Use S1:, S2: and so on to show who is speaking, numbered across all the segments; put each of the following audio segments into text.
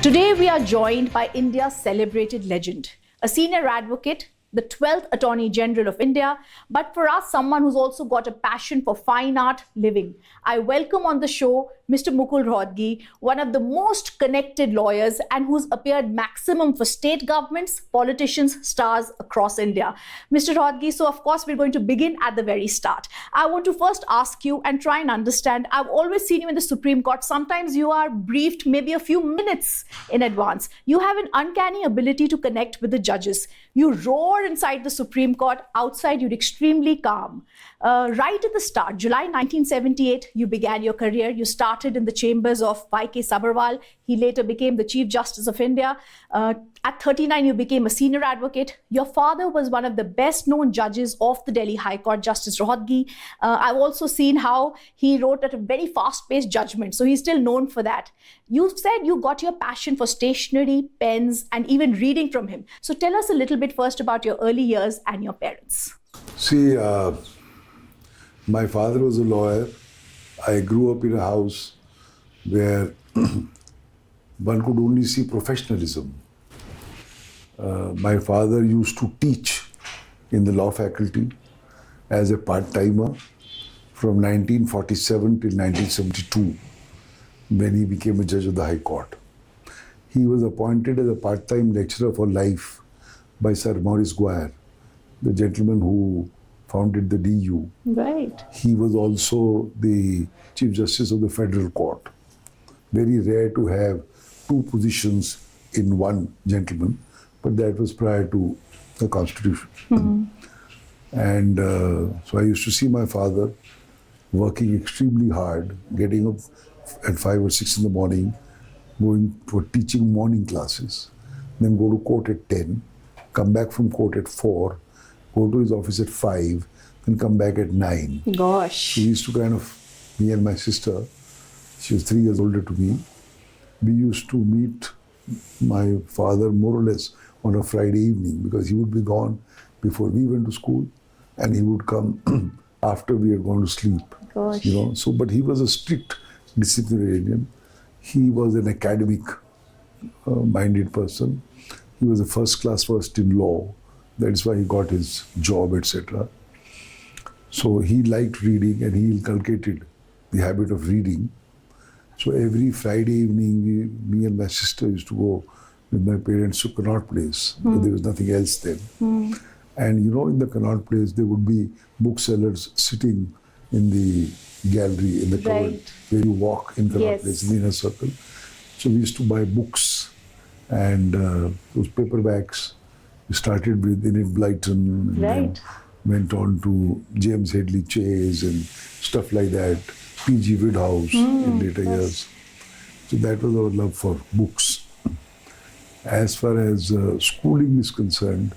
S1: Today we are joined by India's celebrated legend, a senior advocate, the 12th Attorney General of India, but for us, someone who's also got a passion for fine art living. I welcome on the show Mr. Mukul Rohatgi, one of the most connected lawyers and who's appeared maximum for state governments, politicians, stars across India. Mr. Rohatgi, so of course, we're going to begin at the very start. I want to first ask you and try and understand, I've always seen you in the Supreme Court. Sometimes you are briefed maybe a few minutes in advance. You have an uncanny ability to connect with the judges. You roar inside the Supreme Court, outside you're extremely calm. Right at the start, July 1978, you began your career. You started in the chambers of Y.K. Sabharwal. He later became the Chief Justice of India. At 39, you became a senior advocate. Your father was one of the best known judges of the Delhi High Court, Justice Rohatgi. I've also seen how he wrote at a very fast-paced judgment, so he's still known for that. You said you got your passion for stationery, pens, and even reading from him. So tell us a little bit first about your early years and your parents.
S2: See, my father was a lawyer. I grew up in a house where one could only see professionalism. My father used to teach in the law faculty as a part-timer from 1947 till 1972, when he became a judge of the High Court. He was appointed as a part-time lecturer for life by Sir Maurice Guire, the gentleman who founded the DU.
S1: Right.
S2: He was also the Chief Justice of the Federal Court. Very rare to have two positions in one gentleman, but that was prior to the Constitution. Mm-hmm. And so I used to see my father working extremely hard, getting up at 5 or 6 in the morning, going for teaching morning classes, then go to court at 10, come back from court at 4, go to his office at 5, then come back at 9.
S1: Gosh.
S2: We used to kind of, me and my sister, she was 3 years older to me, we used to meet my father more or less on a Friday evening because he would be gone before we went to school and he would come after we had gone to sleep.
S1: Gosh.
S2: You know, so, but he was a strict disciplinarian. He was an academic minded person. He was a first in law. That is why he got his job, etc. So he liked reading and he inculcated the habit of reading. So every Friday evening, me and my sister used to go with my parents to Connaught Place. But there was nothing else then. And you know, in the Connaught Place, there would be booksellers sitting in the gallery, in the cupboard, where you walk in Connaught Place, in the inner circle. So we used to buy books and those paperbacks. We started with Enid Blyton and then went on to James Headley Chase and stuff like that. P.G. Wodehouse in later years. So that was our love for books. As far as schooling is concerned,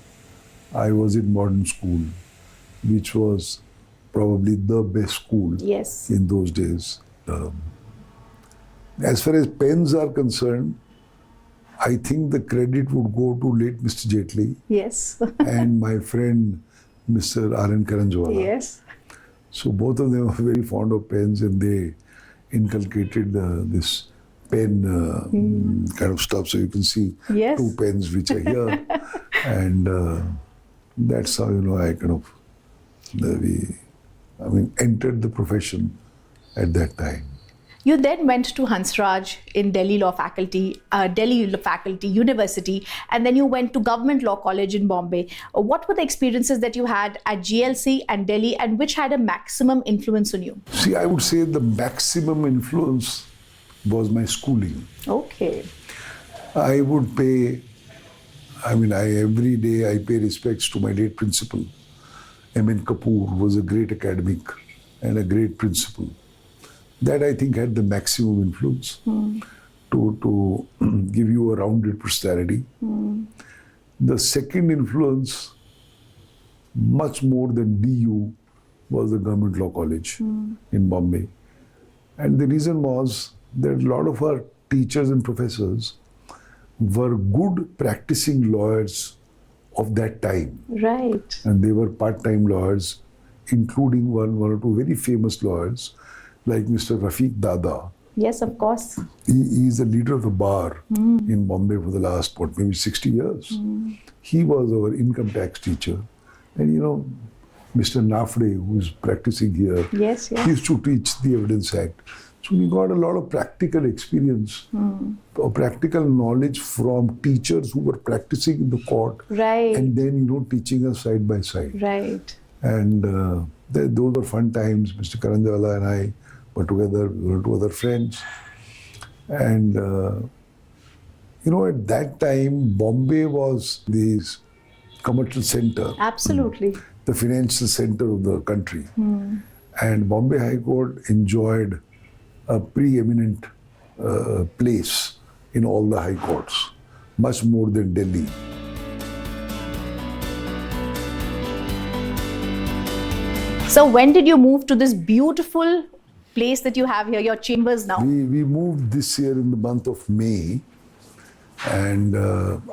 S2: I was in modern school, which was probably the best school in those days. As far as pens are concerned, I think the credit would go to late Mr. Jaitley and my friend Mr. Aryan Khan. So both of them were very fond of pens and they inculcated this pen kind of stuff. So you can see 2 pens which are here. And that's how, you know, I kind of, entered the profession at that time.
S1: You then went to Hansraj in Delhi Law Faculty, University, and then you went to Government Law College in Bombay. What were the experiences that you had at GLC and Delhi, and which had a maximum influence on you?
S2: See, I would say the maximum influence was my schooling.
S1: Okay.
S2: I would pay, every day I pay respects to my late principal. M.N. Kapoor was a great academic and a great principal. That I think had the maximum influence to give you a rounded personality. The second influence, much more than DU, was the Government Law College in Bombay. And the reason was that a lot of our teachers and professors were good practicing lawyers of that time.
S1: Right.
S2: And they were part-time lawyers, including one or two very famous lawyers, like Mr. Rafiq Dada,
S1: Yes, of course.
S2: He is the leader of the bar in Bombay for the last, maybe 60 years. He was our income tax teacher. And Mr. Nafde, who is practicing here,
S1: Yes,
S2: he
S1: yes.
S2: used to teach the Evidence Act. So we got a lot of practical experience, or practical knowledge from teachers who were practicing in the court,
S1: Right.
S2: and then teaching us side by side.
S1: Right.
S2: And those were fun times. Mr. Karanjawala and I were together. We were two other friends, and at that time, Bombay was the commercial center,
S1: Absolutely.
S2: the financial center of the country, and Bombay High Court enjoyed a preeminent place in all the high courts, much more than Delhi.
S1: So when did you move to this beautiful place that you have here, your chambers now?
S2: We moved this year in the month of May, and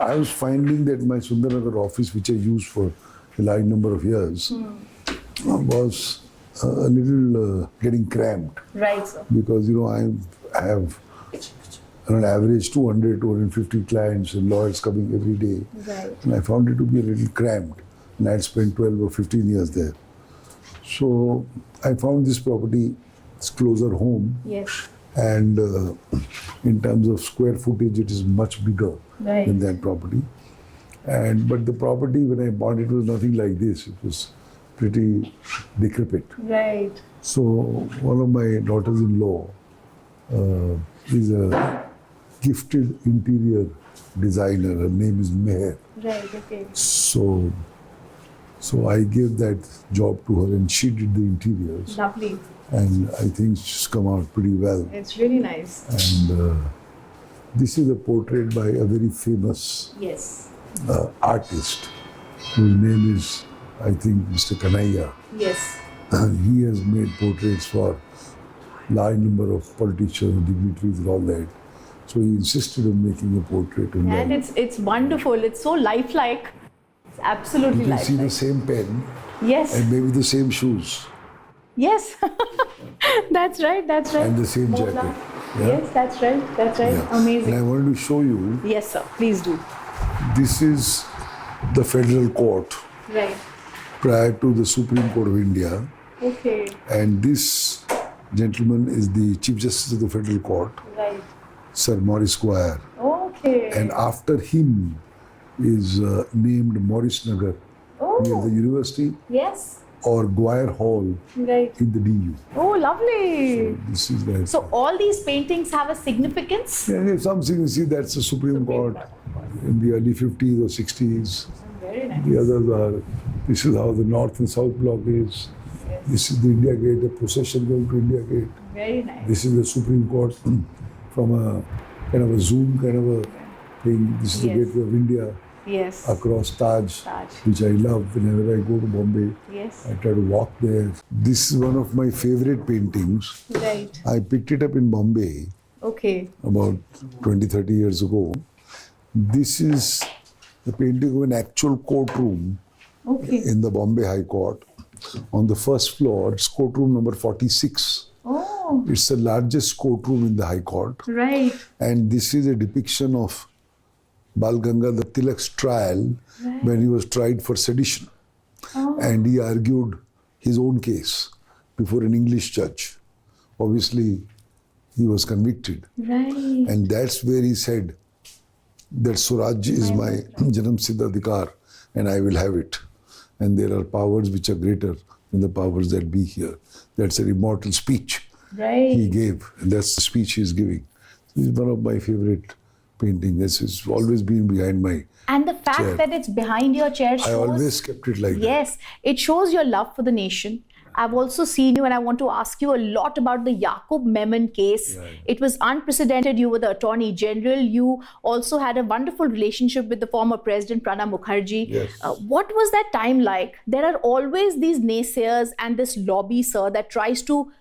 S2: I was finding that my Sundarnagar office, which I used for a large number of years, was a little getting cramped.
S1: Right, sir.
S2: Because I have on an average 200, 250 clients and lawyers coming every day.
S1: Right.
S2: And I found it to be a little cramped. And I had spent 12 or 15 years there. So I found this property, it's closer home.
S1: Yes.
S2: And in terms of square footage, it is much bigger
S1: Right.
S2: than that property. But the property, when I bought it, was nothing like this. It was pretty decrepit.
S1: Right.
S2: So one of my daughters-in-law is a gifted interior designer. Her name is Meher.
S1: Right, okay.
S2: So I gave that job to her, and she did the interiors.
S1: Lovely.
S2: And I think she's come out pretty well.
S1: It's really nice.
S2: And this is a portrait by a very famous
S1: Yes.
S2: artist whose name is, I think, Mr. Kanaiya.
S1: Yes.
S2: He has made portraits for large number of politicians, dignitaries, and all that. So he insisted on making a portrait.
S1: And it's wonderful. It's so lifelike. It's absolutely
S2: you can see the
S1: lifelike.
S2: same pen
S1: Yes.
S2: and maybe the same shoes
S1: Yes. That's right. That's right.
S2: and the same jacket. Yeah?
S1: Yes, that's right. That's right.
S2: Yeah.
S1: Amazing.
S2: And I wanted to show you,
S1: Yes, sir. Please do.
S2: this is the federal court
S1: Right.
S2: prior to the Supreme Court of India.
S1: Okay.
S2: And this gentleman is the Chief Justice of the Federal Court,
S1: Right.
S2: Sir Maurice Squire.
S1: Okay.
S2: And after him is named Maurice Nagar near the
S1: Oh,
S2: university,
S1: yes.
S2: or Guire Hall
S1: Right.
S2: in the DU.
S1: Oh, lovely.
S2: This is that.
S1: So all these paintings have a significance?
S2: Yeah, something, you see, that's the Supreme Court in the early 50s or 60s.
S1: Very nice.
S2: The others are, this is how the North and South Block is.
S1: Yes.
S2: This is the India Gate, the procession going to India Gate.
S1: Very nice.
S2: This is the Supreme Court from a kind of a zoom kind of a thing. This is the
S1: Yes.
S2: Gateway of India
S1: Yes.
S2: across Taj,
S1: Taj.
S2: which I love. Whenever I go to Bombay,
S1: Yes.
S2: I try to walk there. This is one of my favorite paintings.
S1: Right.
S2: I picked it up in Bombay
S1: Okay.
S2: about 20, 30 years ago. This is the painting of an actual courtroom
S1: Okay.
S2: in the Bombay High Court. On the first floor, it's courtroom number 46.
S1: Oh,
S2: It's the largest courtroom in the High Court.
S1: right.
S2: And this is a depiction of Bal Gangadhar Tilak's trial when he was tried for sedition.
S1: Oh.
S2: And he argued his own case before an English judge. Obviously, he was convicted.
S1: Right.
S2: And that's where he said that Swaraj is my Janam Siddha Adhikar and I will have it. And there are powers which are greater than the powers that be here. That's an immortal speech he
S1: Right.
S2: gave, and that's the speech he's giving. It's one of my favorite paintings. This has always been behind my.
S1: And the fact
S2: Chair.
S1: that it's behind your chair shows.
S2: I always kept it like that.
S1: Yes, it shows your love for the nation. I've also seen you, and I want to ask you a lot about the Yaqub Memon case.
S2: Right.
S1: It was unprecedented. You were the Attorney General. You also had a wonderful relationship with the former President Pranab Mukherjee.
S2: Yes.
S1: What was that time like? There are always these naysayers and this lobby, sir, that tries to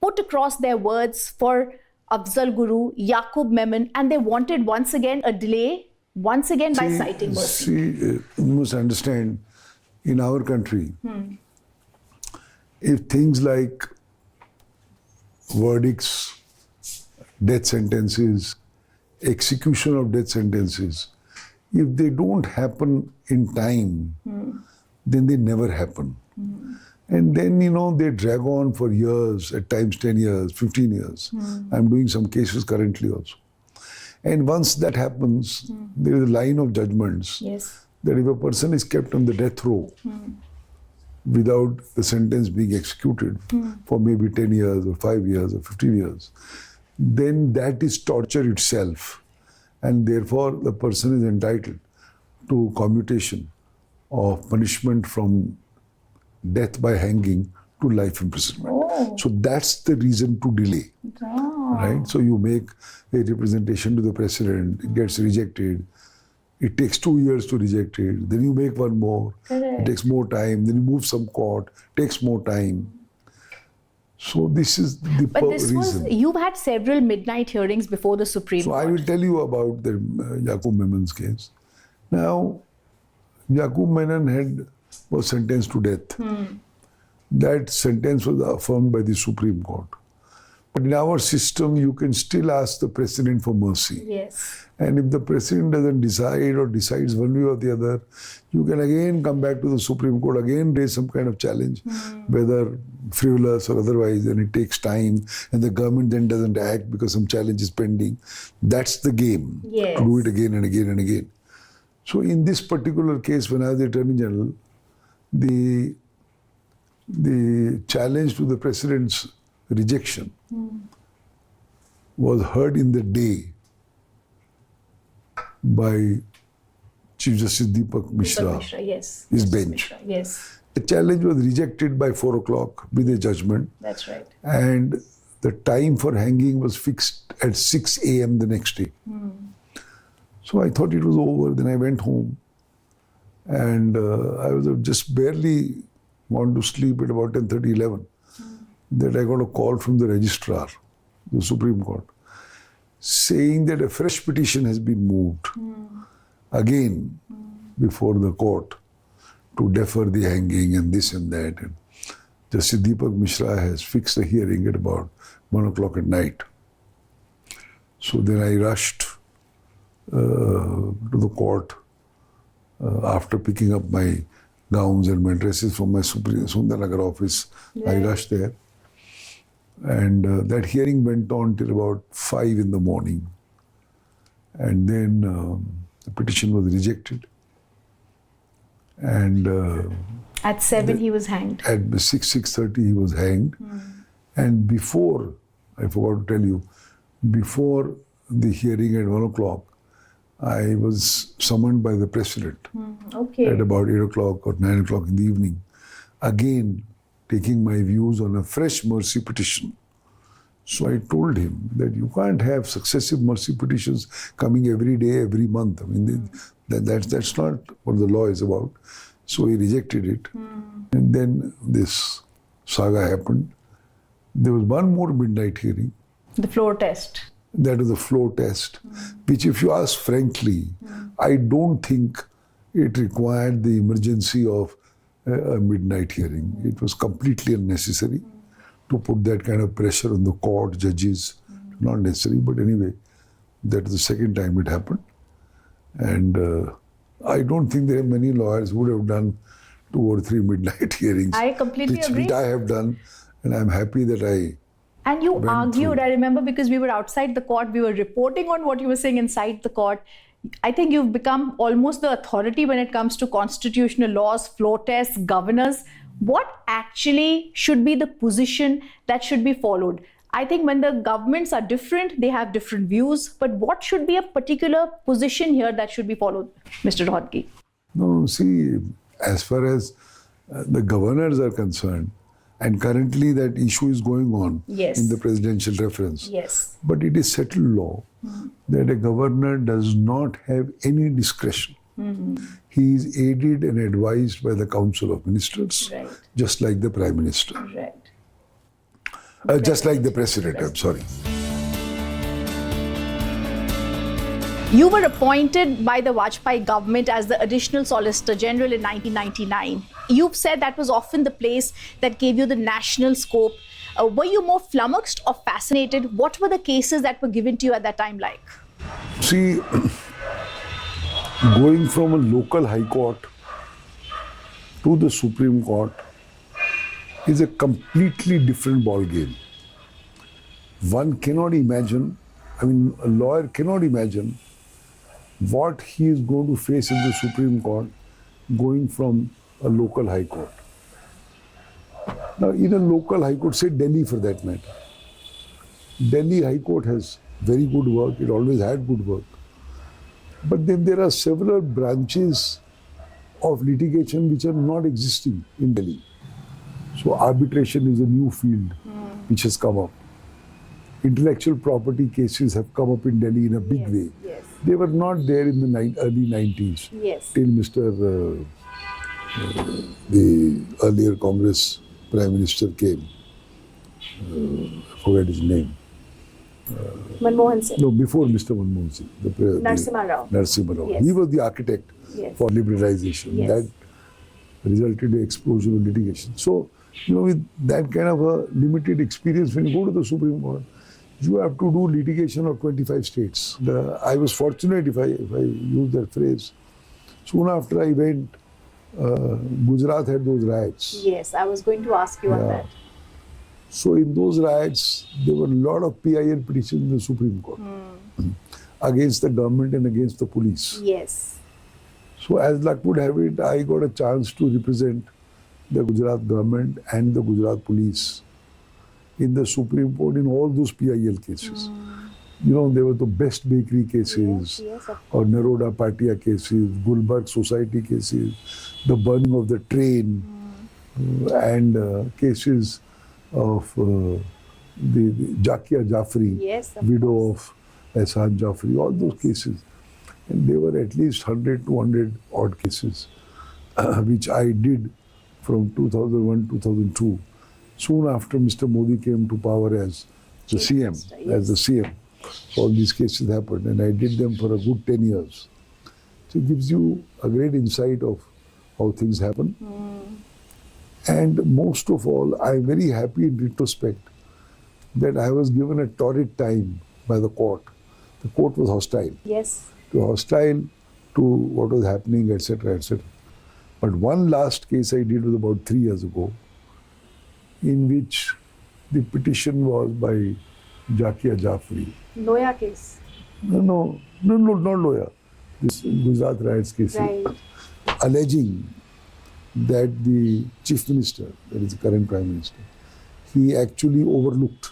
S1: put across their words for Afzal Guru, Yaqub Memon, and they wanted once again a delay, once again by citing mercy.
S2: See, you must understand, in our country, if things like verdicts death sentences, execution of death sentences, if they don't happen in time, then they never happen. And then, they drag on for years, at times 10 years, 15 years. I'm doing some cases currently also. And once that happens, there is a line of judgments that if a person is kept on the death row without the sentence being executed for maybe 10 years or 5 years or 15 years, then that is torture itself. And therefore, the person is entitled to commutation of punishment from death by hanging to life imprisonment. So that's the reason to delay. Right? So you make a representation to the president, it gets rejected. It takes 2 years to reject it. Then you make one more. It takes more time. Then you move some court. Takes more time. So this is the reason.
S1: You've had several midnight hearings before the Supreme Court.
S2: So I will tell you about the Yaqub Memon case. Now, Yaqub Memon was sentenced to death. That sentence was affirmed by the Supreme Court. But in our system, you can still ask the president for mercy. And if the president doesn't decide or decides one way or the other, you can again come back to the Supreme Court, again raise some kind of challenge, whether frivolous or otherwise, and it takes time, and the government then doesn't act because some challenge is pending. That's the game, to do it again and again and again. So in this particular case, when I was the Attorney General, the challenge to the president's rejection was heard in the day by Chief Justice Deepak Mishra, his bench. The challenge was rejected by 4 o'clock with a judgment.
S1: That's right.
S2: And the time for hanging was fixed at 6 a.m. the next day. So I thought it was over. Then I went home. And I was just barely gone to sleep at about 10:30, 11. That I got a call from the registrar, the Supreme Court, saying that a fresh petition has been moved again before the court to defer the hanging and this and that. And Justice Deepak Mishra has fixed a hearing at about 1 o'clock at night. So then I rushed to the court after picking up my gowns and my dresses from my Sundarnagar office. I rushed there. And that hearing went on till about 5 in the morning. And then the petition was rejected. And
S1: at 7 he was hanged.
S2: At 6:30 he was hanged. And before, I forgot to tell you, before the hearing at 1 o'clock, I was summoned by the president at about 8 o'clock or 9 o'clock in the evening, again taking my views on a fresh mercy petition. So I told him that you can't have successive mercy petitions coming every day, every month. I mean, that's not what the law is about. So he rejected it. And then this saga happened. There was one more midnight hearing.
S1: The floor test.
S2: That was the floor test, which if you ask frankly, I don't think it required the emergency of a midnight hearing. It was completely unnecessary to put that kind of pressure on the court, judges. Not necessary, but anyway, that is the second time it happened. And I don't think there are many lawyers who would have done 2 or 3 midnight hearings.
S1: I completely agree.
S2: Which I have done, and I'm happy that I
S1: And you argued, I remember, because we were outside the court, we were reporting on what you were saying inside the court. I think you've become almost the authority when it comes to constitutional laws, floor tests, governors. What actually should be the position that should be followed? I think when the governments are different, they have different views. But what should be a particular position here that should be followed, Mr. Rohatgi?
S2: No, see, as far as the governors are concerned, and currently that issue is going on in the presidential reference. But it is settled law that a governor does not have any discretion. He is aided and advised by the Council of Ministers, just like the Prime Minister. Just like the President, I'm sorry.
S1: You were appointed by the Vajpayee government as the Additional Solicitor General in 1999. You've said that was often the place that gave you the national scope. Were you more flummoxed or fascinated? What were the cases that were given to you at that time like?
S2: See, going from a local high court to the Supreme Court is a completely different ball game. One cannot imagine, a lawyer cannot imagine what he is going to face in the Supreme Court going from a local high court. Now, in a local high court, say Delhi for that matter, Delhi High Court has very good work, it always had good work. But then there are several branches of litigation which are not existing in Delhi. So arbitration is a new field which has come up. Intellectual property cases have come up in Delhi in a big way.
S1: Yes.
S2: They were not there in the early 90s till the earlier Congress Prime Minister came. I forget his name.
S1: Manmohan Singh.
S2: No, before Mr. Manmohan Singh.
S1: Narasimha Rao.
S2: Narasimha Rao.
S1: Yes.
S2: He was the architect for liberalization.
S1: Yes.
S2: That resulted in the explosion of litigation. So, with that kind of a limited experience, when you go to the Supreme Court, you have to do litigation of 25 states. I was fortunate, if I use that phrase, soon after I went, Gujarat had those riots.
S1: Yes, I was going to ask you on that.
S2: So in those riots, there were a lot of PIL petitions in the Supreme Court against the government and against the police.
S1: Yes.
S2: So as luck would have it, I got a chance to represent the Gujarat government and the Gujarat police in the Supreme Court in all those PIL cases. They were the best bakery cases, or Naroda Patia cases, Gulbarg Society cases, the burning of the train, and cases of the Jakia Jafri, widow of Ehsan Jafri, all those cases. And there were at least 100, 200 odd cases, which I did from 2001, 2002. Soon after Mr. Modi came to power as the CM, all these cases happened, and I did them for a good 10 years. So it gives you a great insight of how things happen. And most of all, I'm very happy in retrospect that I was given a torrid time by the court. The court was hostile.
S1: Yes.
S2: It was hostile to what was happening, etc., etc. But one last case I did was about 3 years ago, in which the petition was by Jakia Jafri.
S1: Loya case?
S2: No, not Loya. This Gujarat riots case.
S1: Right.
S2: Alleging that the Chief Minister, that is the current Prime Minister, he actually overlooked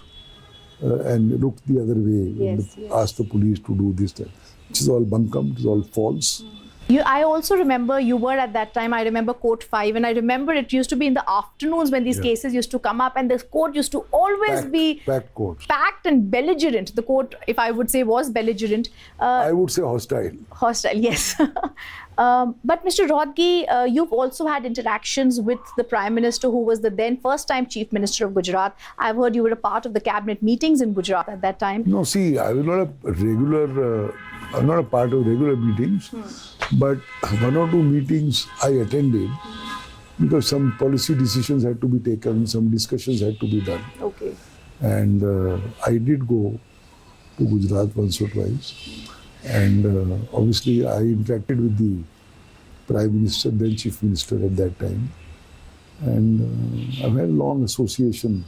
S2: and looked the other way, asked the police to do this, that, which is all bunkum, it is all false.
S1: I also remember you were at that time, I remember Court 5, and I remember it used to be in the afternoons when these cases used to come up, and the court used to always be packed and belligerent. The court, if I would say, was belligerent.
S2: I would say hostile.
S1: Hostile, yes. But Mr. Rohatgi, you've also had interactions with the Prime Minister, who was the then first-time Chief Minister of Gujarat. I've heard you were a part of the cabinet meetings in Gujarat at that time.
S2: No, see, I was not a regular, I'm not a part of regular meetings, but one or two meetings I attended because some policy decisions had to be taken, some discussions had to be done.
S1: Okay.
S2: And I did go to Gujarat once or twice. And obviously I interacted with the Prime Minister, then Chief Minister at that time. And I've had a long association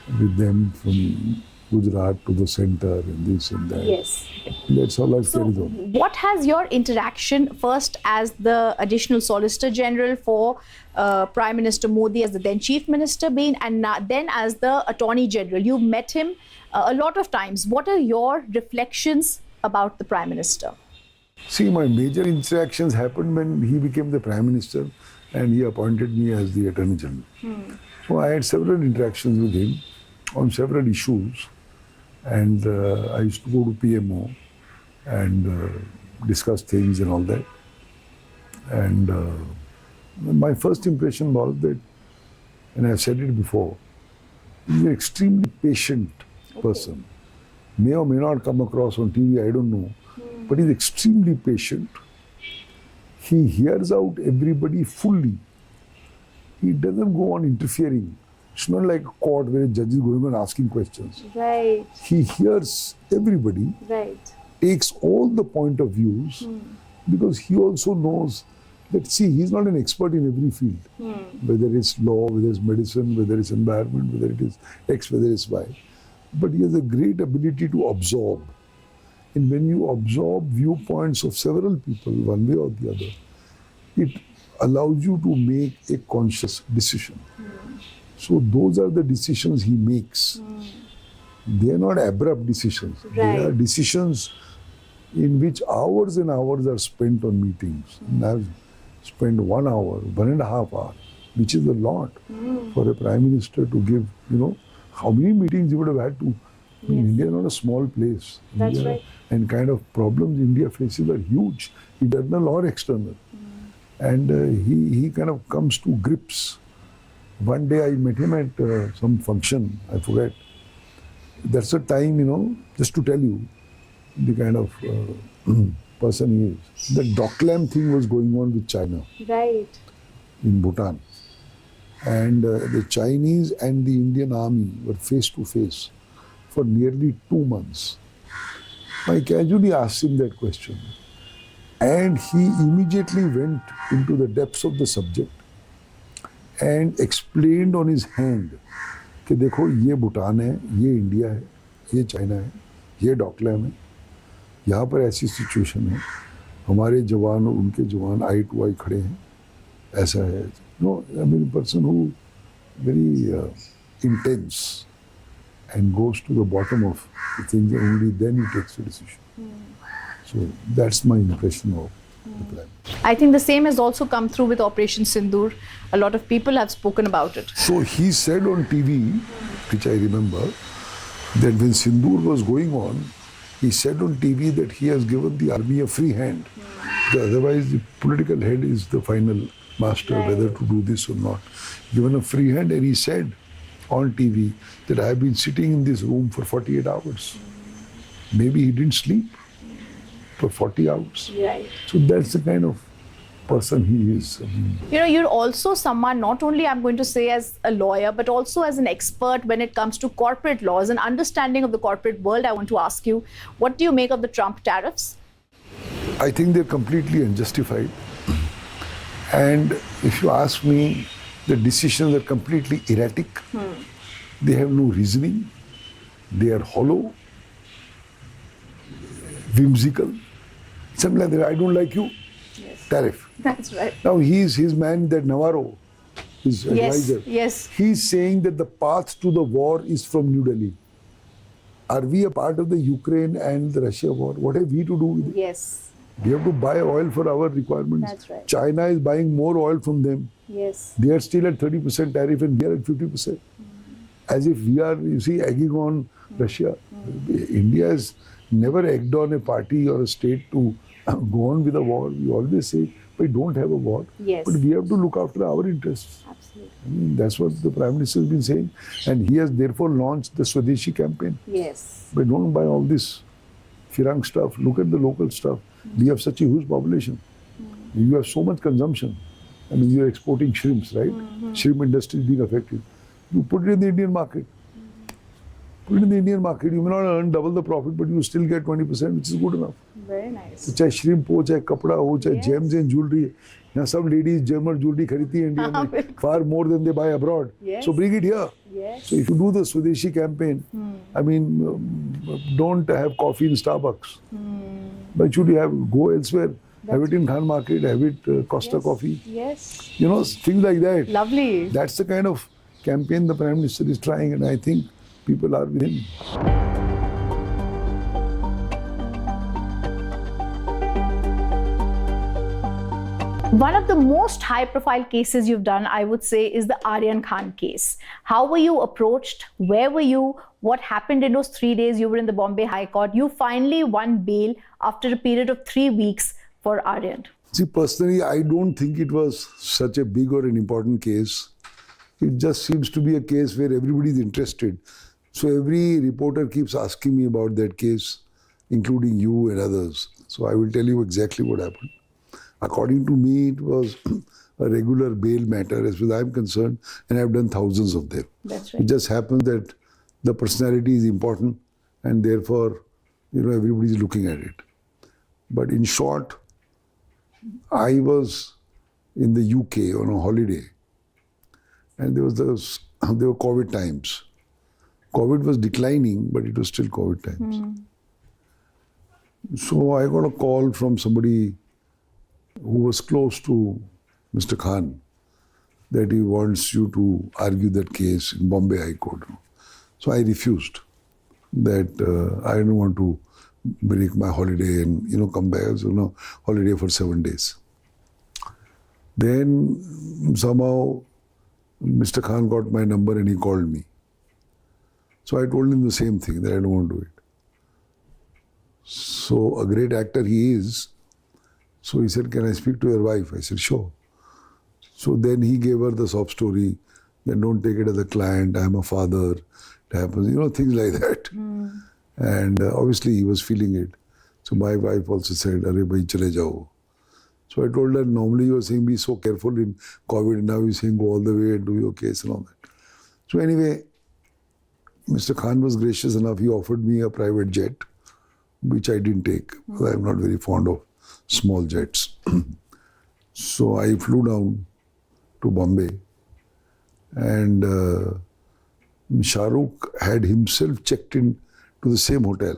S2: with them from Gujarat to the center and this and that.
S1: Yes.
S2: That's how life carries on.
S1: What has your interaction first as the Additional Solicitor General for Prime Minister Modi as the then Chief Minister been, and then as the Attorney General? You've met him a lot of times. What are your reflections about the Prime Minister?
S2: See, my major interactions happened when he became the Prime Minister and he appointed me as the Attorney General. So I had several interactions with him on several issues, and I used to go to PMO and discuss things and all that. And my first impression was that, and I've said it before, he's an extremely patient person. May or may not come across on TV, I don't know, but he's extremely patient. He hears out everybody fully. He doesn't go on interfering It's not like a court where a judge is going on asking questions.
S1: Right.
S2: He hears everybody,
S1: Right.
S2: takes all the point of views, because he also knows that, see, he's not an expert in every field, whether it's law, whether it's medicine, whether it's environment, whether it is X, whether it's Y. But he has a great ability to absorb. And when you absorb viewpoints of several people, one way or the other, it allows you to make a conscious decision. So those are the decisions he makes. They are not abrupt decisions.
S1: Right.
S2: They are decisions in which hours and hours are spent on meetings. And I've spent 1 hour, 1.5 hours, which is a lot for a prime minister to give, how many meetings he would have had to. I mean, India is not a small place.
S1: That's
S2: India,
S1: right.
S2: And kind of problems India faces are huge, internal or external. And he kind of comes to grips. One day I met him at some function, I forget. That's the time, just to tell you the kind of person he is. The Doklam thing was going on with China.
S1: Right.
S2: In Bhutan. And the Chinese and the Indian army were face to face for nearly 2 months. I casually asked him that question. And he immediately went into the depths of the subject and explained on his hand कि देखो ये भूटान है, ये India है, ये China है, ये डॉकलैम है, यहाँ पर ऐसी सिचुएशन है, हमारे जवान और उनके जवान आई टू आई खड़े हैं, ऐसा है. I mean, a person who very intense and goes to the bottom of the things, and only then he takes a decision. So that's my impression of the plan.
S1: I think the same has also come through with Operation Sindoor. A lot of people have spoken about it.
S2: So he said on TV, which I remember, that when Sindoor was going on, he said on TV that he has given the army a free hand. Otherwise, the political head is the final master, whether to do this or not. Given a free hand, and he said on TV that I have been sitting in this room for 48 hours. Maybe he didn't sleep for 40 hours.
S1: Right.
S2: So that's the kind of person he is.
S1: You're also someone, not only I'm going to say as a lawyer, but also as an expert when it comes to corporate laws and understanding of the corporate world. I want to ask you, what do you make of the Trump tariffs?
S2: I think they're completely unjustified. And if you ask me, the decisions are completely erratic. They have no reasoning. They are hollow, whimsical. Something like that. I don't like you.
S1: Yes.
S2: Tariff.
S1: That's right.
S2: Now his man, that Navarro, his advisor.
S1: Yes.
S2: He's saying that the path to the war is from New Delhi. Are we a part of the Ukraine and the Russia war? What have we to do with it?
S1: Yes.
S2: We have to buy oil for our requirements.
S1: That's right.
S2: China is buying more oil from them.
S1: Yes.
S2: They are still at 30% tariff and we are at 50%. As if we are, egging on Russia. India has never egged on a party or a state to go on with a war. We always say, we don't have a war.
S1: Yes.
S2: But we have to look after our interests.
S1: Absolutely.
S2: I mean, that's what the Prime Minister has been saying. And he has therefore launched the Swadeshi campaign.
S1: Yes.
S2: But don't buy all this Firang stuff. Look at the local stuff. We have such a huge population. You have so much consumption. I mean, you are exporting shrimps, right? Shrimp industry is being affected. You put it in the Indian market. Put it in the Indian market. You may not earn double the profit, but you still get 20%, which is good enough.
S1: Very nice.
S2: So, चाहे shrimp हो, चाहे कपड़ा हो, चाहे gems and jewelry. Now, some ladies German jewelry खरीदती हैं India में far more than they buy abroad.
S1: Yes.
S2: So bring it here.
S1: Yes.
S2: So if you do the Swadeshi campaign, I mean, don't have coffee in Starbucks. But should you go elsewhere? Have it in Khan Market, have it Costa Coffee.
S1: Yes.
S2: Things like that.
S1: Lovely.
S2: That's the kind of campaign the Prime Minister is trying, and I think people are with him.
S1: One of the most high-profile cases you've done, I would say, is the Aryan Khan case. How were you approached? Where were you? What happened in those 3 days you were in the Bombay High Court? You finally won bail after a period of 3 weeks for Aryan.
S2: See, personally, I don't think it was such a big or an important case. It just seems to be a case where everybody is interested. So every reporter keeps asking me about that case, including you and others. So I will tell you exactly what happened. According to me, it was a regular bail matter as far as I'm concerned, and I've done thousands of them.
S1: That's right.
S2: It just happens that the personality is important, and therefore, everybody is looking at it. But in short, I was in the UK on a holiday, and there were COVID times. COVID was declining, but it was still COVID times. So I got a call from somebody who was close to Mr. Khan that he wants you to argue that case in Bombay High Court. So I refused. That I don't want to break my holiday and come back. So holiday for 7 days. Then somehow Mr. Khan got my number and he called me. So I told him the same thing, that I don't want to do it. So a great actor he is. So he said, can I speak to your wife? I said, sure. So then he gave her the sob story, then don't take it as a client, I'm a father, it happens, things like that. And obviously he was feeling it. So my wife also said, Arre bhai chale jao. So I told her, normally you were saying be so careful in COVID, now you're saying go all the way and do your case and all that. So anyway, Mr. Khan was gracious enough, he offered me a private jet, which I didn't take, because I'm not very fond of small jets. So I flew down to Bombay, and Shah Rukh had himself checked in to the same hotel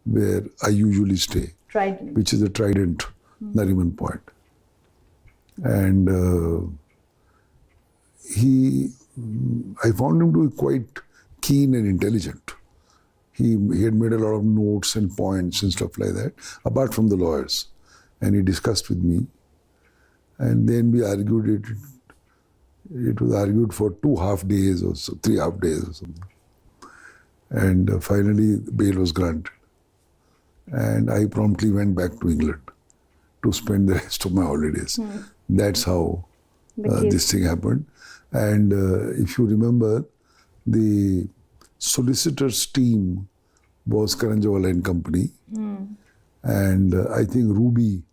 S2: where I usually stay,
S1: Trident.
S2: which is the Trident, Nariman Point. And I found him to be quite keen and intelligent. He had made a lot of notes and points and stuff like that, apart from the lawyers. And he discussed with me. And then we argued it. It was argued for 2.5 days or so, 3.5 days or something. And finally, bail was granted. And I promptly went back to England to spend the rest of my holidays. That's how this thing happened. And if you remember, the solicitor's team was Karanjawala and Company. And I think Ruby,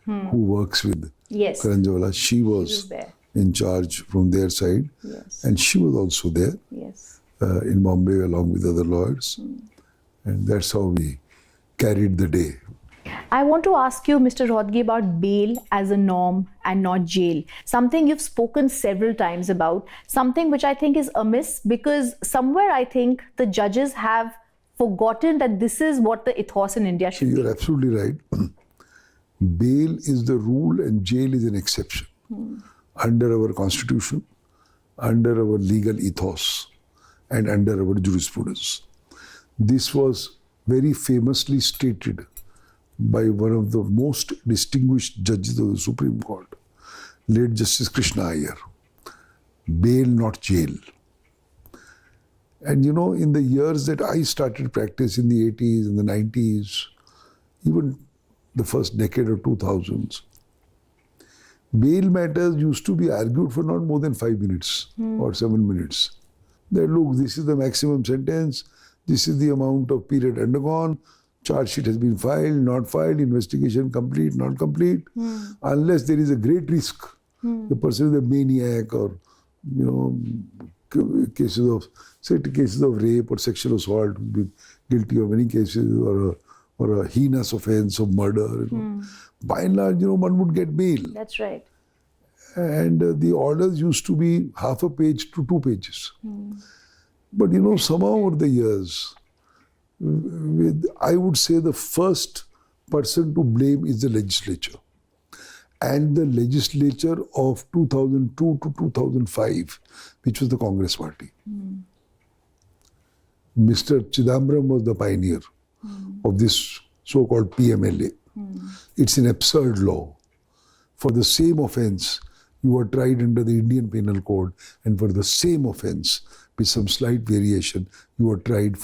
S2: who works with Karanjawala, she was
S1: there
S2: in charge from their side.
S1: Yes.
S2: And she was also there
S1: Yes.
S2: In Bombay along with other lawyers. And that's how we carried the day.
S1: I want to ask you, Mr. Rohatgi, about bail as a norm and not jail. Something you've spoken several times about, something which I think is amiss, because somewhere I think the judges have forgotten that this is what the ethos in India should be.
S2: You're absolutely right. Bail is the rule and jail is an exception. Under our constitution, under our legal ethos, and under our jurisprudence. This was very famously stated by one of the most distinguished judges of the Supreme Court, late Justice Krishna Iyer. Bail, not jail. And in the years that I started practice in the 80s and the 90s, even the first decade of 2000s, bail matters used to be argued for not more than 5 minutes or 7 minutes. That look, this is the maximum sentence, this is the amount of period undergone, charge sheet has been filed, not filed, investigation complete, not complete, unless there is a great risk. The person is a maniac or, cases of rape or sexual assault, be guilty of any cases or a heinous offense of murder. By and large, one would get bail.
S1: That's right.
S2: And the orders used to be half a page to 2 pages. But somehow over the years, I would say the first person to blame is the legislature. And the legislature of 2002 to 2005, which was the Congress party. Mr. Chidambaram was the pioneer of this so-called PMLA. It's an absurd law. For the same offense, you are tried under the Indian Penal Code, and for the same offense, with some slight variation, you are tried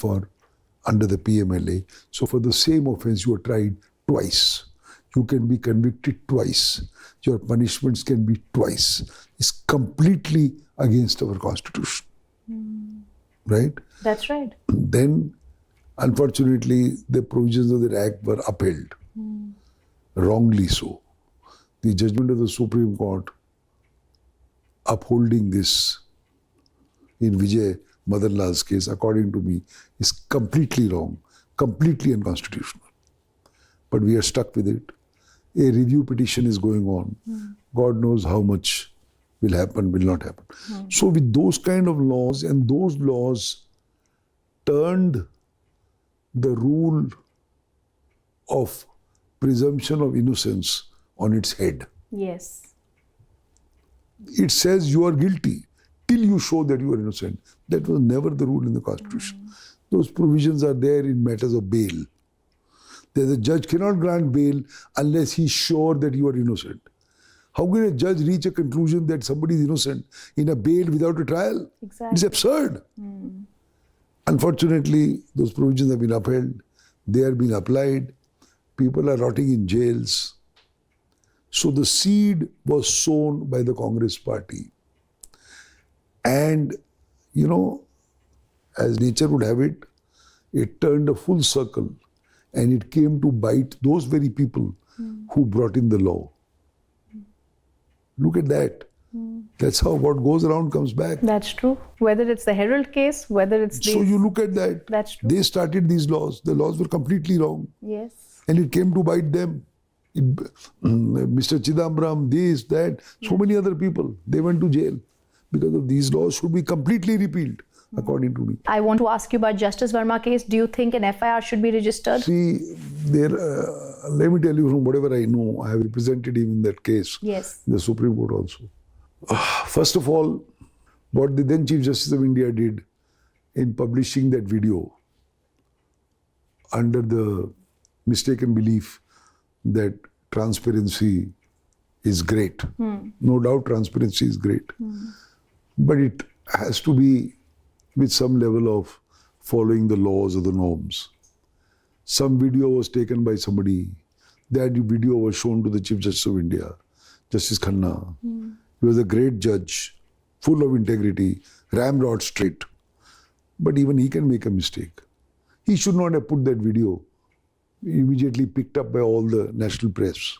S2: under the PMLA. So for the same offense, you are tried twice. You can be convicted twice. Your punishments can be twice. It's completely against our constitution. Right?
S1: That's right.
S2: Then, unfortunately, the provisions of that act were upheld. Wrongly so. The judgment of the Supreme Court upholding this in Vijay Madanlal's case, according to me, is completely wrong, completely unconstitutional. But we are stuck with it. A review petition is going on. God knows how much will happen, will not happen. So with those kind of laws, and those laws turned the rule of presumption of innocence on its head.
S1: Yes.
S2: It says you are guilty till you show that you are innocent. That was never the rule in the Constitution. Those provisions are there in matters of bail. The judge cannot grant bail unless he's sure that you are innocent. How can a judge reach a conclusion that somebody is innocent in a bail without a trial?
S1: Exactly.
S2: It's absurd. Unfortunately, those provisions have been upheld. They are being applied. People are rotting in jails. So the seed was sown by the Congress party. And, you know, as nature would have it, it turned a full circle and it came to bite those very people who brought in the law. Look at that. That's how what goes around comes back.
S1: That's true. Whether it's the Herald case, whether it's
S2: So you look at that.
S1: That's true.
S2: They started these laws. The laws were completely wrong.
S1: Yes.
S2: And it came to bite them. Mr. Chidambaram, this, that, so many other people, they went to jail because of these laws should be completely repealed, according to me.
S1: I want to ask you about Justice Verma case. Do you think an FIR should be registered?
S2: See, let me tell you from whatever I know, I have represented him in that case,
S1: Yes.
S2: the Supreme Court also. First of all, what the then Chief Justice of India did in publishing that video under the mistaken belief that transparency is great. No doubt transparency is great. But it has to be with some level of following the laws or the norms. Some video was taken by somebody. That video was shown to the Chief Justice of India, Justice Khanna. He was a great judge, full of integrity, ramrod straight. But even he can make a mistake. He should not have put that video immediately picked up by all the national press.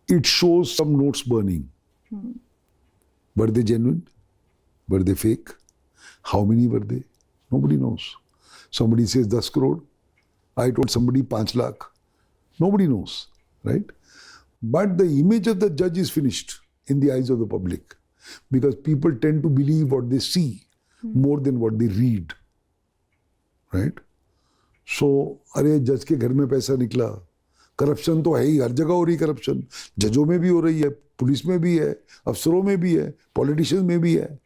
S2: It shows some notes burning. Were they genuine? Were they fake? How many were they? Nobody knows. Somebody says 10 crore. I told somebody 5 lakh. Nobody knows, right? But the image of the judge is finished in the eyes of the public because people tend to believe what they see more than what they read, right? So, अरे जज के घर में पैसा निकला, corruption तो है ही, हर जगह हो रही करप्शन, जजों में भी हो रही है, पुलिस में भी है, अफसरों में भी है, पॉलिटिशियंस में भी है.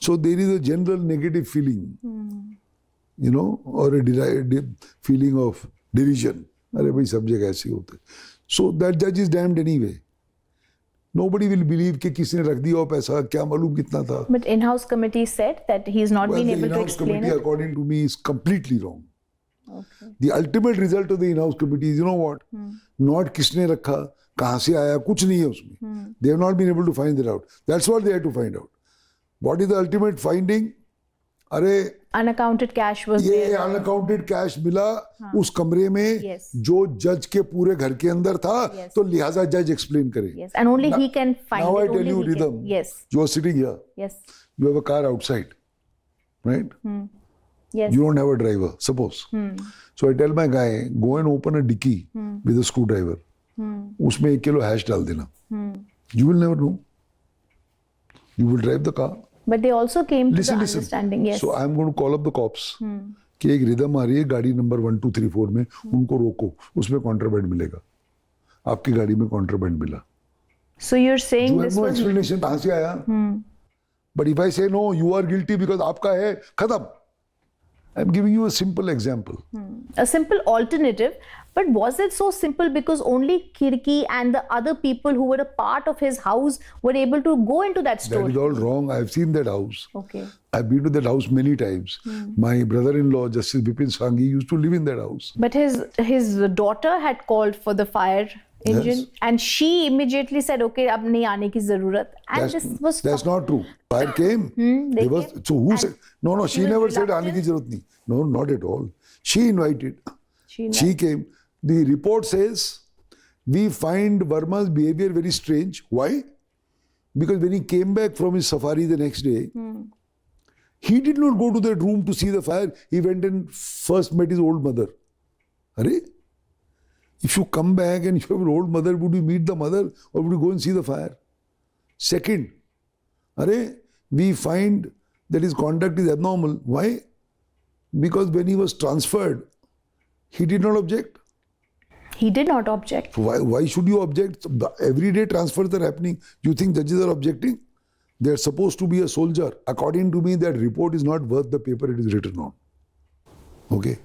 S2: So there is a general negative feeling, you know, or a feeling of derision. अरे भाई सब जगह ऐसे होते. So that judge is damned anyway. Nobody will believe कि किसने रख दिया पैसा, क्या मालूम कितना था.
S1: But in-house committee said that he's not been able to explain
S2: committee,
S1: it.
S2: according to me, is completely wrong.
S1: Okay.
S2: The ultimate result of the in-house committee is, you know what? Not किसने रखा, कहाँ से आया, कुछ नहीं है उसमें. They have not been able to find it out. That's what they had to find out. What is the ultimate finding? अरे
S1: Unaccounted cash was
S2: ये
S1: there.
S2: अनअकाउंटेड कैश मिला उस कमरे में
S1: Yes.
S2: जो जज के पूरे घर के अंदर था,
S1: Yes.
S2: तो लिहाजा जज एक्सप्लेन करे.
S1: Yes, and only he can find
S2: Now
S1: it.
S2: I tell
S1: only
S2: you,
S1: he can.
S2: Rhythm.
S1: Yes.
S2: You are sitting here.
S1: Yes.
S2: You have a car outside, right?
S1: Yes.
S2: You don't have a driver, suppose. So I tell my guy, go and open a dicky with a screwdriver. उसमें 1 kilo hash डाल देना. You will never know. You will drive the car.
S1: But they also came to
S2: Listen,
S1: the
S2: listen.
S1: understanding. Yes.
S2: So I'm going to call up the cops. कि एक rhythm आ रही है गाड़ी number 1, 2, 3, 4 में, उनको रोको, उसमें कॉन्ट्राबैंड मिलेगा. आपकी गाड़ी में कॉन्ट्राबैंड मिला.
S1: So you're saying
S2: You
S1: this
S2: have no
S1: was
S2: explanation कहाँ से आया? But if I say no, you are guilty because आपका है, खत्म. I'm giving you a simple example.
S1: a simple alternative. But was it so simple because only Kirki and the other people who were a part of his house were able to go into that store?
S2: That is all wrong. I've seen that house.
S1: Okay.
S2: I've been to that house many times. My brother-in-law, Justice Bipin Sanghi, used to live in that house.
S1: But his daughter had called for the fire engine,
S2: Yes.
S1: and she immediately said, "Okay, ab nahi aane ki zarurat." And
S2: That's not true. Fire came.
S1: they
S2: There was,
S1: came.
S2: so who said? No, she
S1: was
S2: never said
S1: reluctant.
S2: आने की जरूरत नहीं. No, not at all. She invited.
S1: She
S2: She came. The report says we find Verma's behavior very strange. Why? Because when he came back from his safari the next day, he did not go to that room to see the fire. He went and first met his old mother. Arey, if you come back and you have an old mother, would you meet the mother or would you go and see the fire? Second, we find that his conduct is abnormal. Why? Because when he was transferred, he did not object.
S1: He did not object.
S2: Why should you object? Every day transfers are happening. You think judges are objecting? They are supposed to be a soldier. According to me, that report is not worth the paper it is written on. Okay?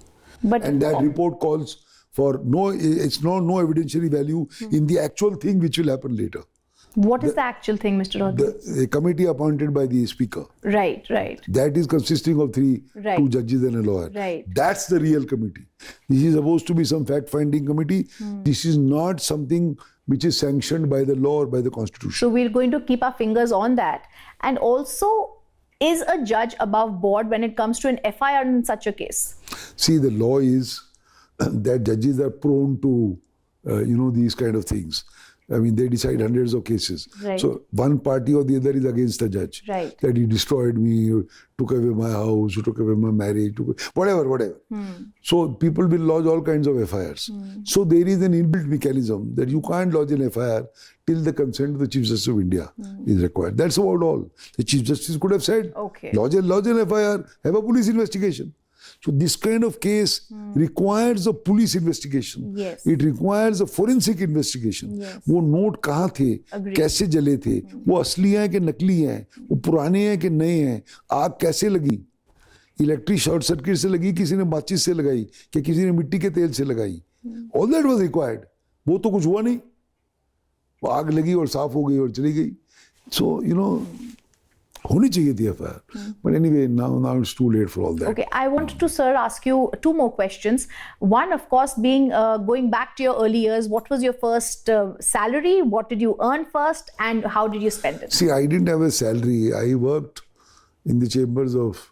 S2: And that report calls for no evidentiary value in the actual thing which will happen later.
S1: What is the actual thing, Mr. Rohatgi?
S2: The committee appointed by the speaker.
S1: Right.
S2: That is consisting of two judges and a lawyer.
S1: Right.
S2: That's the real committee. This is supposed to be some fact-finding committee. This is not something which is sanctioned by the law or by the constitution.
S1: So we're going to keep our fingers on that. And also, is a judge above board when it comes to an FIR in such a case?
S2: See, the law is that judges are prone to, these kind of things. I mean, they decide hundreds of cases.
S1: Right.
S2: So one party or the other is against the judge.
S1: Right.
S2: That he destroyed me, took away my house, took away my marriage, whatever. So people will lodge all kinds of FIRs. So there is an inbuilt mechanism that you can't lodge an FIR till the consent of the Chief Justice of India is required. That's about all. The Chief Justice could have said, lodge an FIR, have a police investigation. So this kind of case requires a police investigation.
S1: Yes.
S2: It requires a forensic investigation.
S1: Yes.
S2: वो note कहाँ थे, कैसे जले थे, वो असली हैं कि नकली हैं, वो पुराने हैं कि नए हैं, आग कैसे लगी, इलेक्ट्रिक शॉर्ट सर्किट से लगी, किसी ने माचिस से लगाई, कि किसी ने मिट्टी के तेल से लगाई. All that was required. वो तो कुछ हुआ नहीं. वो आग लगी और साफ हो गई और चली गई. So होनी चाहिए थी FIR. But anyway, now it's too late for all that.
S1: Okay, I wanted to, sir, ask you two more questions. One, of course, being going back to your early years, what was your first salary? What did you earn first? And how did you spend it?
S2: See, I didn't have a salary. I worked in the chambers of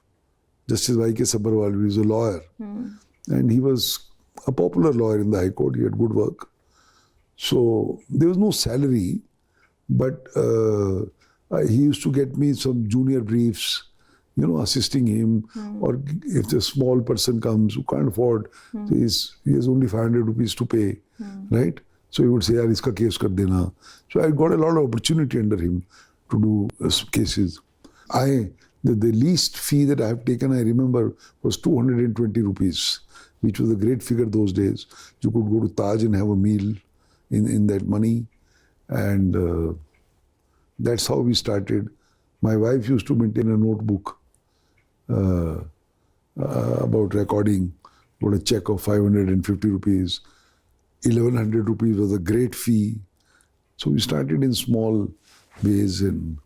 S2: Justice Y.K. Sabharwal, who is a lawyer. And he was a popular lawyer in the High Court. He had good work. So there was no salary, but he used to get me some junior briefs, assisting him. Or if the small person comes who can't afford, he has only 500 rupees to pay, right? So he would say, "Yaar, iska case kar dena." So I got a lot of opportunity under him to do cases. The least fee that I have taken, I remember, was 220 rupees, which was a great figure those days. You could go to Taj and have a meal in that money. And that's how we started. My wife used to maintain a notebook about recording, got a check of 550 rupees. 1100 rupees was a great fee. So we started in small ways, and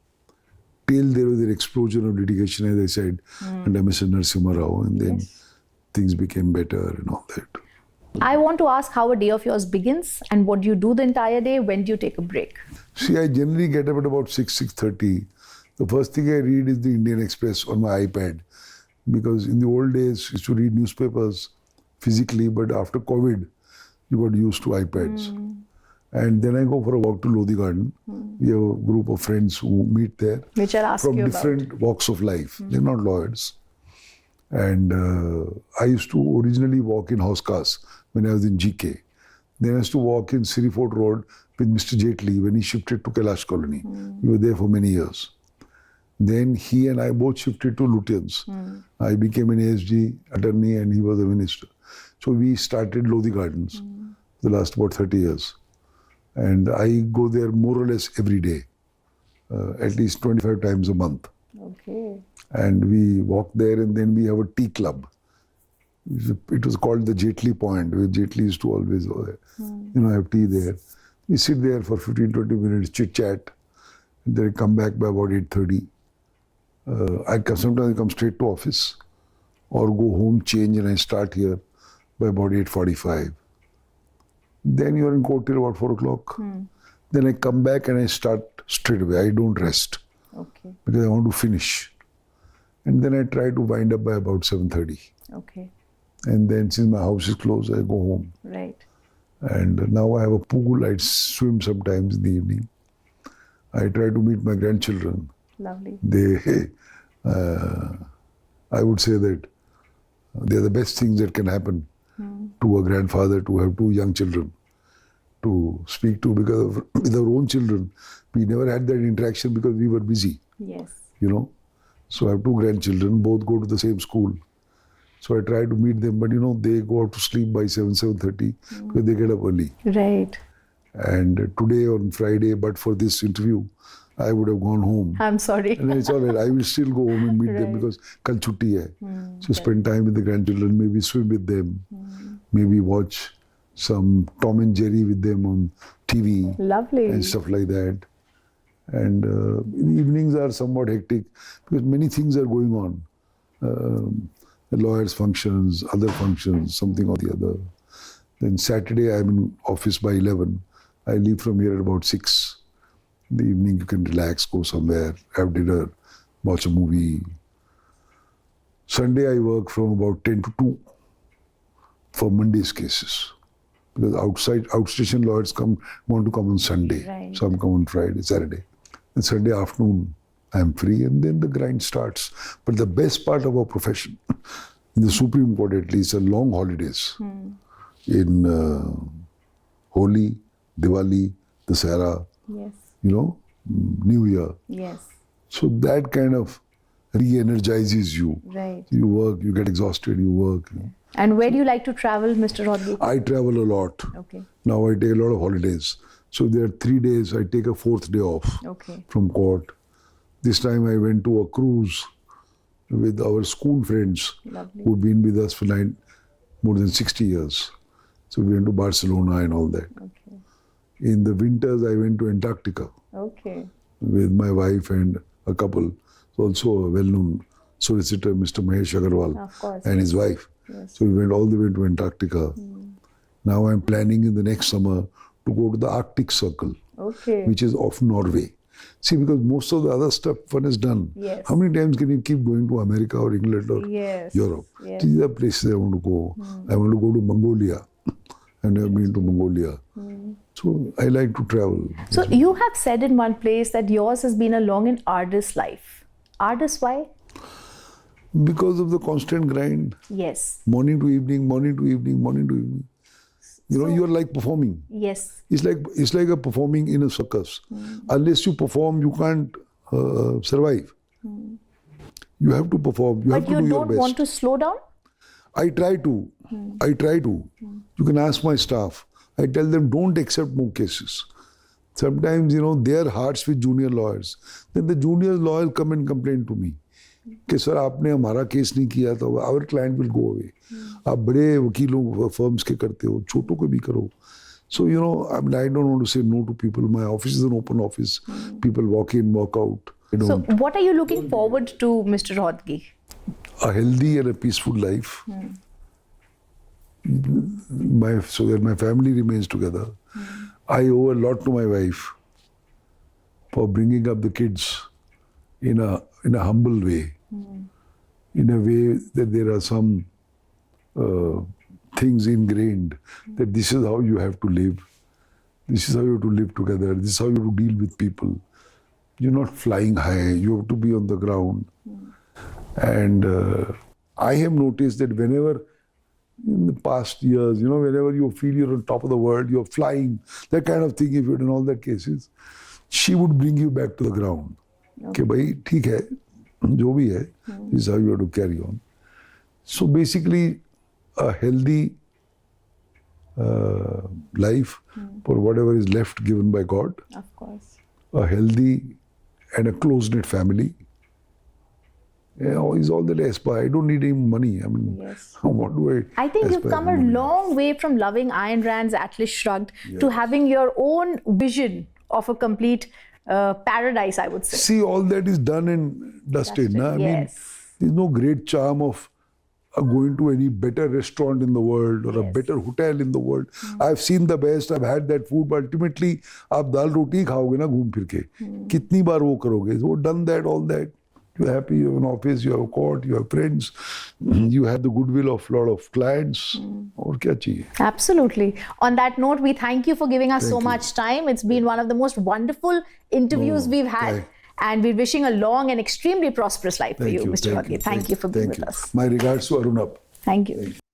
S2: till there was an explosion of litigation, as I said, under Mr. Narasimha Rao, and then things became better and all that.
S1: I want to ask how a day of yours begins and what do you do the entire day? When do you take a break?
S2: See, I generally get up at about 6:30. The first thing I read is the Indian Express on my iPad, because in the old days, I used to read newspapers physically, but after COVID, you got used to iPads. And then I go for a walk to Lodi Garden. We have a group of friends who meet there.
S1: Which I'll ask
S2: from
S1: you
S2: different walks of life. They're not lawyers. And I used to originally walk in house cars when I was in GK. Then I used to walk in Siri Fort Road with Mr. Jaitley when he shifted to Kailash Colony. We were there for many years. Then he and I both shifted to Lutyens. I became an ASG attorney and he was a minister. So we started Lodi Gardens the last about 30 years. And I go there more or less every day, at least 25 times a month.
S1: Okay.
S2: And we walk there, and then we have a tea club. It was called the Jaitley Point, where Jaitley used to always have tea there. We sit there for 15-20 minutes, chit-chat, and then I come back by about 8:30. Sometimes I come straight to office, or go home, change, and I start here by about 8:45. Then you're in court till about 4 o'clock. Then I come back and I start straight away. I don't rest.
S1: Okay.
S2: Because I want to finish. And then I try to wind up by about 7:30.
S1: Okay.
S2: And then since my house is closed, I go home.
S1: Right.
S2: And now I have a pool. I swim sometimes in the evening. I try to meet my grandchildren.
S1: Lovely.
S2: They, I would say that they are the best things that can happen to a grandfather, to have two young children to speak to, because with our own children, we never had that interaction because we were busy.
S1: Yes.
S2: You know, so I have two grandchildren, both go to the same school. So I try to meet them, but they go out to sleep by 7:30 because they get up early.
S1: Right.
S2: And today on Friday, but for this interview, I would have gone home.
S1: I'm sorry.
S2: And it's all right. I will still go home and meet them because kal chutti hai. So spend time with the grandchildren, maybe swim with them, maybe watch some Tom and Jerry with them on TV.
S1: Lovely.
S2: And stuff like that. And evenings are somewhat hectic because many things are going on. The lawyers' functions, other functions, something or the other. Then Saturday I'm in office by 11. I leave from here at about 6. In the evening you can relax, go somewhere, have dinner, watch a movie. Sunday I work from about 10 to 2 for Monday's cases. Because outstation lawyers want to come on Sunday.
S1: Right.
S2: Some come on Friday, Saturday. And Sunday afternoon I'm free and then the grind starts. But the best part of our profession, in the Supreme Court at least, are long holidays. In Holi, Diwali, Dussehra,
S1: Yes.
S2: New Year.
S1: Yes.
S2: So that kind of re-energizes you.
S1: Right.
S2: You work, you get exhausted, you work.
S1: And where do you like to travel, Mr. Rohatgi?
S2: I travel a lot.
S1: Okay.
S2: Now I take a lot of holidays. So there are 3 days, I take a 4th day off
S1: Okay.
S2: from court. This time I went to a cruise with our school friends
S1: Lovely.
S2: who've been with us for more than 60 years. So we went to Barcelona and all that.
S1: Okay.
S2: In the winters, I went to Antarctica
S1: Okay.
S2: with my wife and a couple, also a well-known solicitor, Mr. Mahesh Agarwal,
S1: Of course.
S2: and his wife.
S1: Yes.
S2: So we went all the way to Antarctica. Now I'm planning in the next summer to go to the Arctic Circle,
S1: Okay.
S2: which is off Norway. See, because most of the other stuff one is done.
S1: Yes.
S2: How many times can you keep going to America or England or
S1: Yes.
S2: Europe?
S1: Yes.
S2: These are places I want to go. I want to go to Mongolia. I've never been to Mongolia. So I like to travel.
S1: So you have said in one place that yours has been a long and arduous life. Arduous, why?
S2: Because of the constant grind,
S1: Yes.
S2: morning to evening, morning to evening, morning to evening. You're like performing.
S1: Yes.
S2: It's like a performing in a circus. Unless you perform, you can't survive. You have to perform. You have
S1: But
S2: to
S1: you
S2: do your
S1: don't
S2: best.
S1: want to slow down?
S2: I try to. I try to. You can ask my staff. I tell them, don't accept more cases. Sometimes, their hearts with junior lawyers. Then the junior lawyers come and complain to me. कि sir आपने हमारा case नहीं किया तो our client will go away. आप बड़े वकीलों firms के करते हो, छोटों को भी करो. So, I don't want to say no to people. My office is an open office. People walk in, walk out.
S1: So what are you looking forward to, Mr. Rohatgi?
S2: A healthy and a peaceful life. So that my family remains together. I owe a lot to my wife for bringing up the kids in a humble way, in a way that there are some things ingrained that this is how you have to live, this is how you have to live together, this is how you have to deal with people. You're not flying high, you have to be on the ground. And I have noticed that whenever in the past years, whenever you feel you're on top of the world, you're flying, that kind of thing, if you're in all that cases, she would bring you back to the ground. Okay, bhai, theek hai, jo bhi hai, this is how you have to carry on. So basically, a healthy life for whatever is left given by God,
S1: Of course.
S2: a healthy and a close-knit family, is all that I aspire. I don't need any money. I mean,
S1: Yes.
S2: what do
S1: I think you've
S2: aspire
S1: come
S2: for
S1: a
S2: money?
S1: long way from loving Ayn Rand's Atlas Shrugged to having your own vision of a complete paradise, I would say.
S2: See, all that is done and dusted. Na? I mean,
S1: Yes.
S2: there's no great charm of going to any better restaurant in the world or a better hotel in the world. I've seen the best, I've had that food, but ultimately, आप दाल रोटी खाओगे ना घूम फिर के. कितनी बार वो करोगे? So done that, all that. You're happy, you have an office, you have a court, you have friends, you have the goodwill of a lot of clients. और क्या चाहिए?
S1: Absolutely. On that note, we thank you for giving us
S2: Thank
S1: so
S2: you.
S1: much time. It's been one of the most wonderful interviews we've had.
S2: thank-
S1: And we're wishing a long and extremely prosperous life for you, Mr. Rohatgi. Thank you for being with us.
S2: My regards to Arunab.
S1: Thank you.